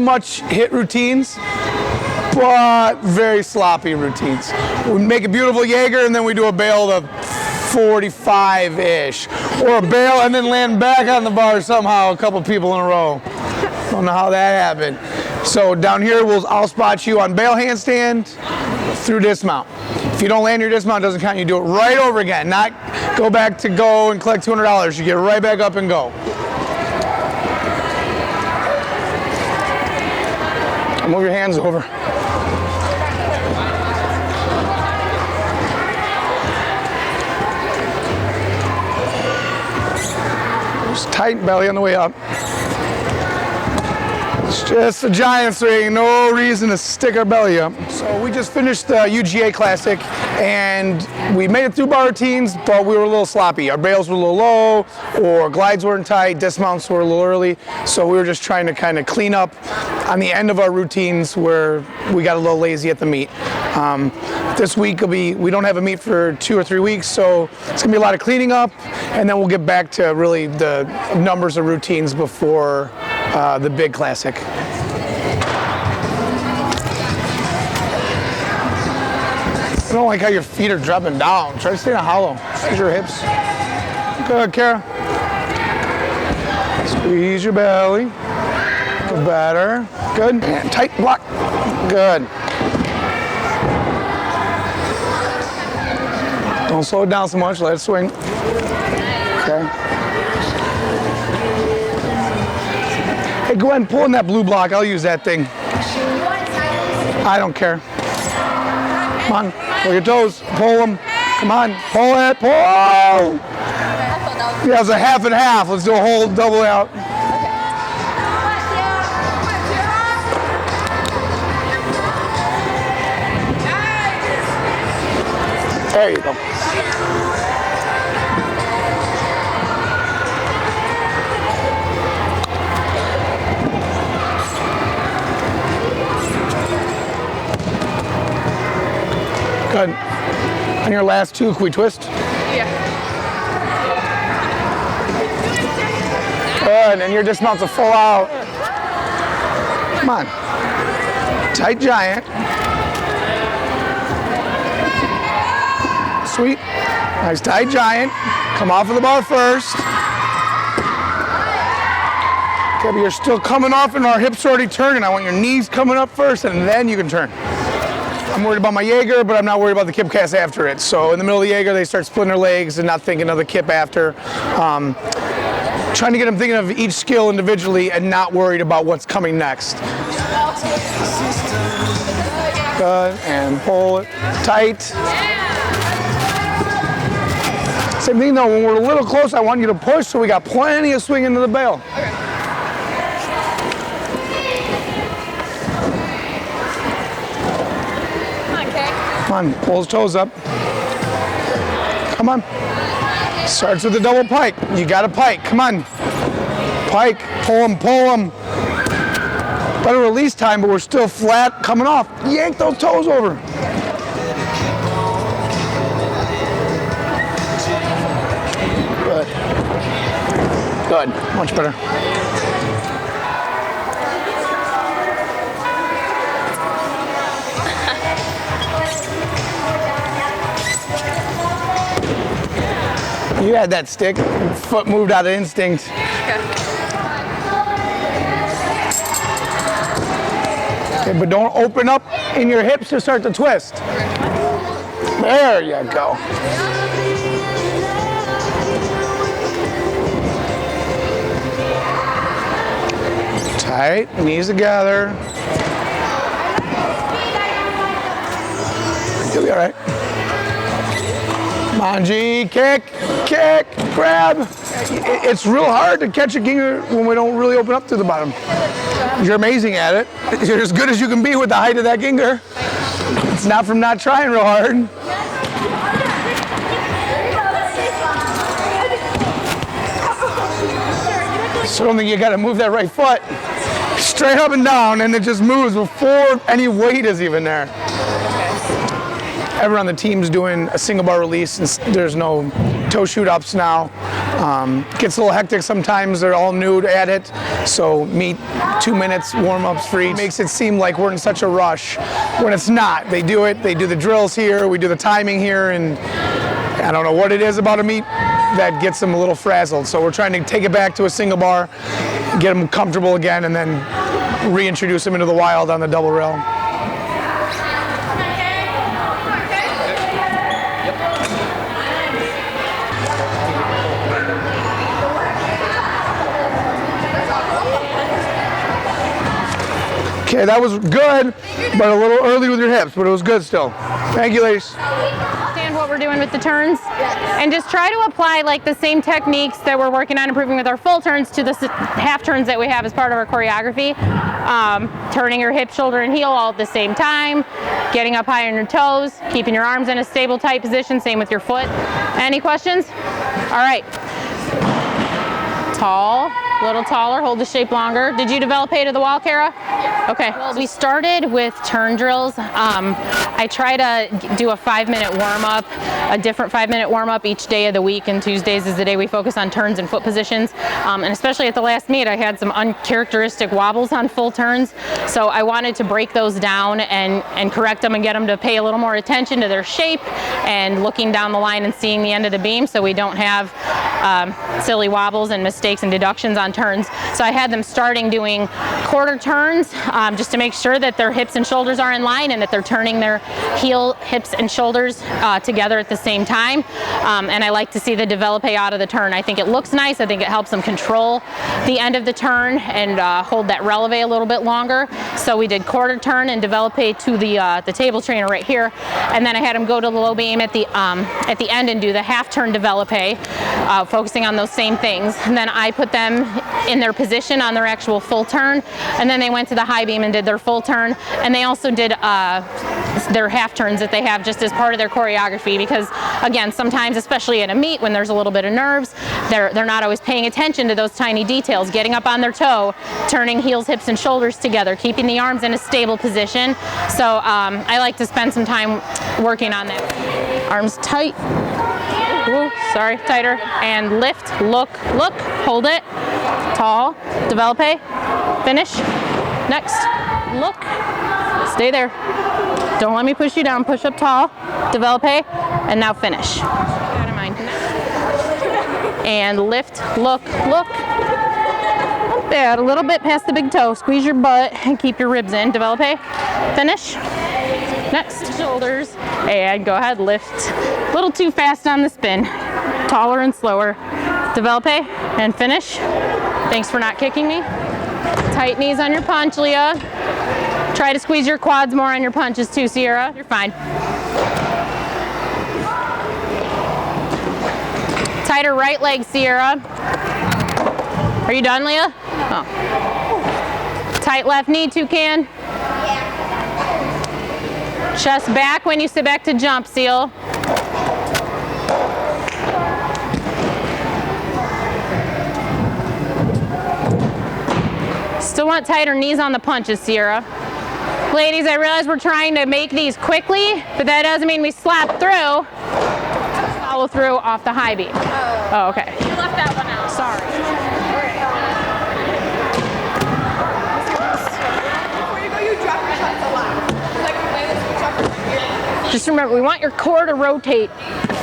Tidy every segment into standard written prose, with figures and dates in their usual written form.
much HIIT routines, but very sloppy routines. We make a beautiful Jaeger and then we do a bail to 45-ish. Or a bail and then land back on the bar somehow, a couple people in a row. Don't know how that happened. So down here, I'll spot you on bail handstand through dismount. If you don't land your dismount, it doesn't count. You do it right over again. Not go back to go and collect $200. You get right back up and go. Move your hands over. Just tighten belly on the way up. It's just a giant swing, no reason to stick our belly up. So we just finished the UGA Classic and we made it through bar routines, but we were a little sloppy. Our bails were a little low, or glides weren't tight, dismounts were a little early. So we were just trying to kind of clean up on the end of our routines where we got a little lazy at the meet. This week we don't have a meet for 2 or 3 weeks, so it's gonna be a lot of cleaning up, and then we'll get back to really the numbers of routines before the big classic. I don't like how your feet are dropping down. Try to stay in a hollow. Squeeze your hips. Good, Kara. Squeeze your belly. Good, better. Good. And tight block. Good. Don't slow it down so much. Let it swing. Okay. Hey, go ahead and pull in that blue block. I'll use that thing. I don't care. Come on. Pull your toes. Pull them. Come on. Pull it. Pull. Yeah, it's a half and half. Let's do a whole double out. There you go. Good. On your last two, can we twist? Yeah. Good, and your dismount's a full out. Come on. Tight giant. Sweet. Nice tight giant. Come off of the bar first. Okay, but you're still coming off and our hips are already turning. I want your knees coming up first and then you can turn. I'm worried about my Jaeger, but I'm not worried about the kip cast after it. So in the middle of the Jaeger, they start splitting their legs and not thinking of the kip after. Trying to get them thinking of each skill individually and not worried about what's coming next. Good, and pull it tight. Same thing though, when we're a little close, I want you to push so we got plenty of swing into the bail. Come on, pull his toes up. Come on. Starts with the double pike. You got a pike. Come on. Pike. Pull him, pull him. Better release time, but we're still flat coming off. Yank those toes over. Good. Good. Much better. You had that stick. Your foot moved out of instinct. Okay, but don't open up in your hips to start to twist. There you go. Tight, knees together. You'll be all right. Come on, G, kick, grab. It's real hard to catch a ginger when we don't really open up to the bottom. You're amazing at it. You're as good as you can be with the height of that ginger. It's not from not trying real hard. So I don't think you gotta move that right foot straight up and down, and it just moves before any weight is even there. Everyone on the team's doing a single bar release, and there's no toe shoot ups now. Gets a little hectic sometimes. They're all new at it, so meet 2 minutes warm-ups for each. Makes it seem like we're in such a rush when it's not. They do it. They do the drills here. We do the timing here, and I don't know what it is about a meet that gets them a little frazzled. So we're trying to take it back to a single bar, get them comfortable again, and then reintroduce them into the wild on the double rail. Okay, that was good, but a little early with your hips, but it was good still. Thank you, ladies. Understand what we're doing with the turns, and just try to apply like the same techniques that we're working on improving with our full turns to the half turns that we have as part of our choreography. Turning your hip, shoulder, and heel all at the same time, getting up high on your toes, keeping your arms in a stable, tight position, same with your foot. Any questions? All right. Tall. A little taller, hold the shape longer. Did you develop A to the wall, Kara? Yeah. Okay. Well, we started with turn drills. I try to do a 5-minute warm-up, a different 5-minute warm-up each day of the week, and Tuesdays is the day we focus on turns and foot positions. And especially at the last meet, I had some uncharacteristic wobbles on full turns, so I wanted to break those down and correct them and get them to pay a little more attention to their shape and looking down the line and seeing the end of the beam, so we don't have silly wobbles and mistakes and deductions on turns. So I had them starting doing quarter turns just to make sure that their hips and shoulders are in line and that they're turning their heel, hips, and shoulders together at the same time. And I like to see the develop out of the turn. I think it looks nice. I think it helps them control the end of the turn and hold that releve a little bit longer. So we did quarter turn and develop to the table trainer right here, and then I had them go to the low beam at the end and do the half turn develop, focusing on those same things. And then I put them in their position on their actual full turn, and then they went to the high beam and did their full turn, and they also did their half turns that they have just as part of their choreography, because again, sometimes, especially in a meet when there's a little bit of nerves, they're not always paying attention to those tiny details, getting up on their toe, turning heels, hips, and shoulders together, keeping the arms in a stable position. So I like to spend some time working on that. Arms tight. Ooh, sorry, tighter. And lift, look, hold it. Tall, develop, finish. Next, look, stay there. Don't let me push you down. Push up tall, develop, and now finish. Keep that in mind. And lift, look. Not bad, a little bit past the big toe. Squeeze your butt and keep your ribs in. Develop, finish. Next, shoulders, and go ahead, lift. A little too fast on the spin. Taller and slower. Develop, and finish. Thanks for not kicking me. Tight knees on your punch, Leah. Try to squeeze your quads more on your punches too, Sierra. You're fine. Tighter right leg, Sierra. Are you done, Leah? Oh. Tight left knee, Toucan. Chest back when you sit back to jump, Seal. Still want tighter knees on the punches, Sierra. Ladies, I realize we're trying to make these quickly, but that doesn't mean we slap through. Follow through off the high beam. Oh, okay. You left that one out. Sorry. Before you go, you drop your hips a lot. Like way this switch up right here. Just remember, we want your core to rotate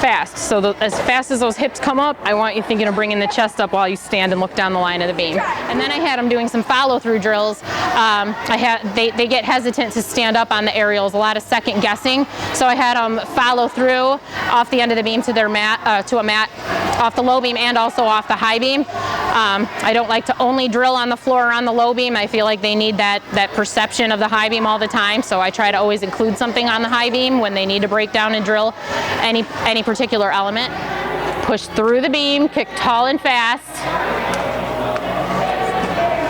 fast. So as fast as those hips come up, I want you thinking of bringing the chest up while you stand and look down the line of the beam. And then I had them doing some follow-through drills. They get hesitant to stand up on the aerials, a lot of second guessing. So I had them follow through off the end of the beam to their mat, to a mat off the low beam and also off the high beam. I don't like to only drill on the floor or on the low beam. I feel like they need that perception of the high beam all the time. So I try to always include something on the high beam when they need to break down and drill any particular element. Push through the beam, kick tall and fast,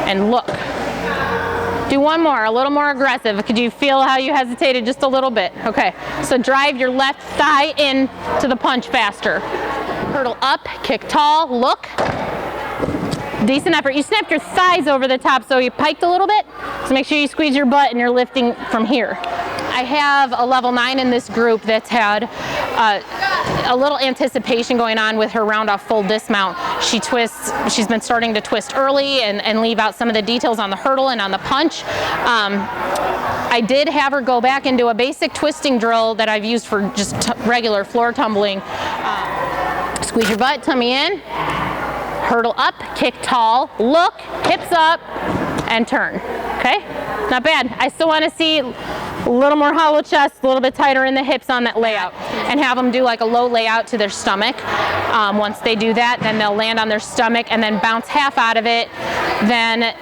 and look. Do one more, a little more aggressive. Could you feel how you hesitated just a little bit? Okay, so drive your left thigh in to the punch faster. Hurdle up, kick tall, look. Decent effort. You snapped your thighs over the top, so you piked a little bit. So make sure you squeeze your butt and you're lifting from here. I have a level 9 in this group that's had a little anticipation going on with her round off full dismount. She twists, she's been starting to twist early and leave out some of the details on the hurdle and on the punch. I did have her go back into a basic twisting drill that I've used for just regular floor tumbling. Squeeze your butt, tummy in, hurdle up, kick tall, look, hips up, and turn. Okay? Not bad. I still want to see a little more hollow chest, a little bit tighter in the hips on that layout, and have them do like a low layout to their stomach. Once they do that, then they'll land on their stomach and then bounce half out of it. Then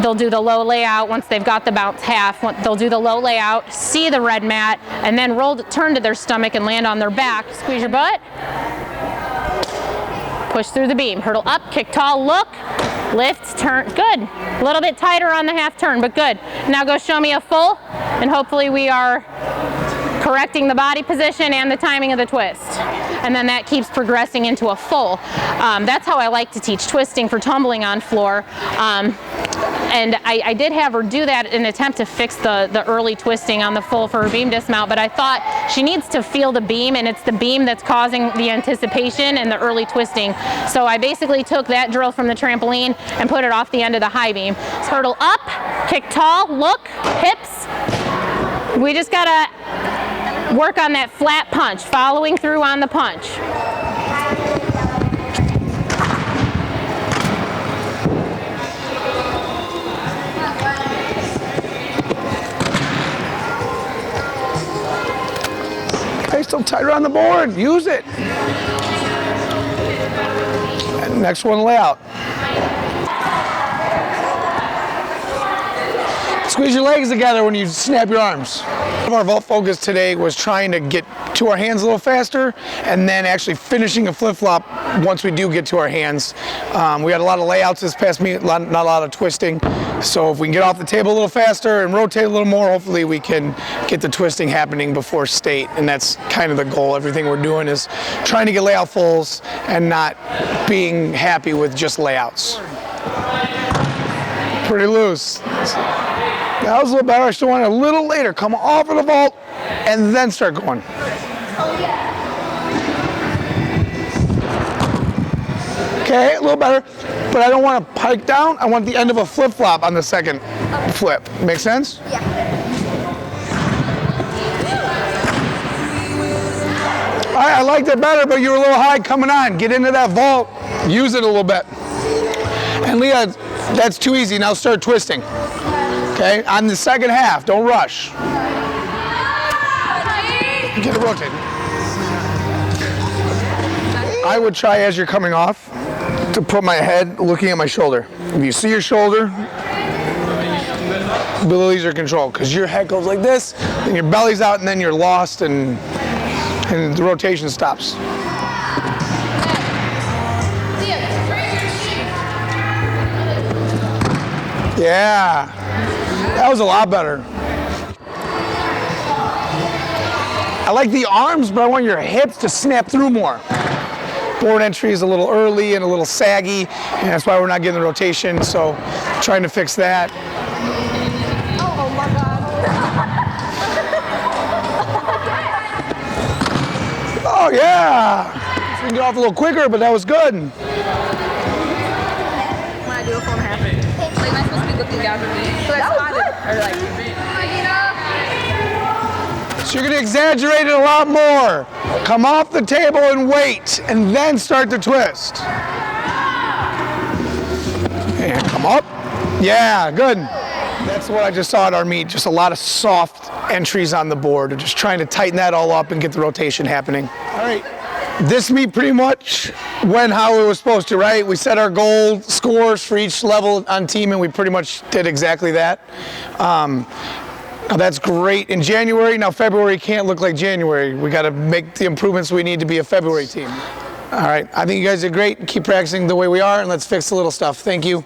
they'll do the low layout. Once they've got the bounce half, they'll do the low layout, see the red mat, and then turn to their stomach and land on their back. Squeeze your butt. Push through the beam. Hurdle up, kick tall, look, lift, turn. Good. A little bit tighter on the half turn, but good. Now go show me a full, and hopefully we are correcting the body position and the timing of the twist. And then that keeps progressing into a full. That's how I like to teach twisting for tumbling on floor. And I did have her do that in an attempt to fix the early twisting on the full for her beam dismount, but I thought she needs to feel the beam, and it's the beam that's causing the anticipation and the early twisting. So I basically took that drill from the trampoline and put it off the end of the high beam. Hurdle up, kick tall, look, hips. We just gotta work on that flat punch, following through on the punch. Okay, still tighter on the board. Use it. And next one, layout. Squeeze your legs together when you snap your arms. Our vault focus today was trying to get to our hands a little faster and then actually finishing a flip-flop once we do get to our hands. We had a lot of layouts this past meet, not a lot of twisting. So if we can get off the table a little faster and rotate a little more, hopefully we can get the twisting happening before state, and that's kind of the goal. Everything we're doing is trying to get layout fulls and not being happy with just layouts. Pretty loose. That was a little better. I still want it a little later. Come off of the vault and then start going. Okay, a little better, but I don't want to pike down. I want the end of a flip-flop on the second flip. Make sense? Yeah. All right, I liked it better, but you were a little high coming on. Get into that vault. Use it a little bit. And Leah, that's too easy. Now start twisting. Okay, on the second half, don't rush. Get it rotated. I would try as you're coming off to put my head looking at my shoulder. If you see your shoulder, release your control, because your head goes like this, then your belly's out, and then you're lost, and the rotation stops. Yeah. That was a lot better. I like the arms, but I want your hips to snap through more. Board entry is a little early and a little saggy, and that's why we're not getting the rotation, so trying to fix that. Oh my God. Oh yeah! We can get off a little quicker, but that was good. When I do a full and a half. Like, am I supposed to be looking down from me? So I spotted. Or like, So you're gonna exaggerate it a lot more. Come off the table and wait, and then start the twist. And come up. Yeah, good. That's what I just saw at our meet, just a lot of soft entries on the board, just trying to tighten that all up and get the rotation happening. All right, this meet pretty much went how it was supposed to, right? We set our goal scores for each level on team, and we pretty much did exactly that. Now that's great in January. Now February can't look like January. We got to make the improvements we need to be a February team. All right, I think you guys did great. Keep practicing the way we are, and let's fix the little stuff. Thank you.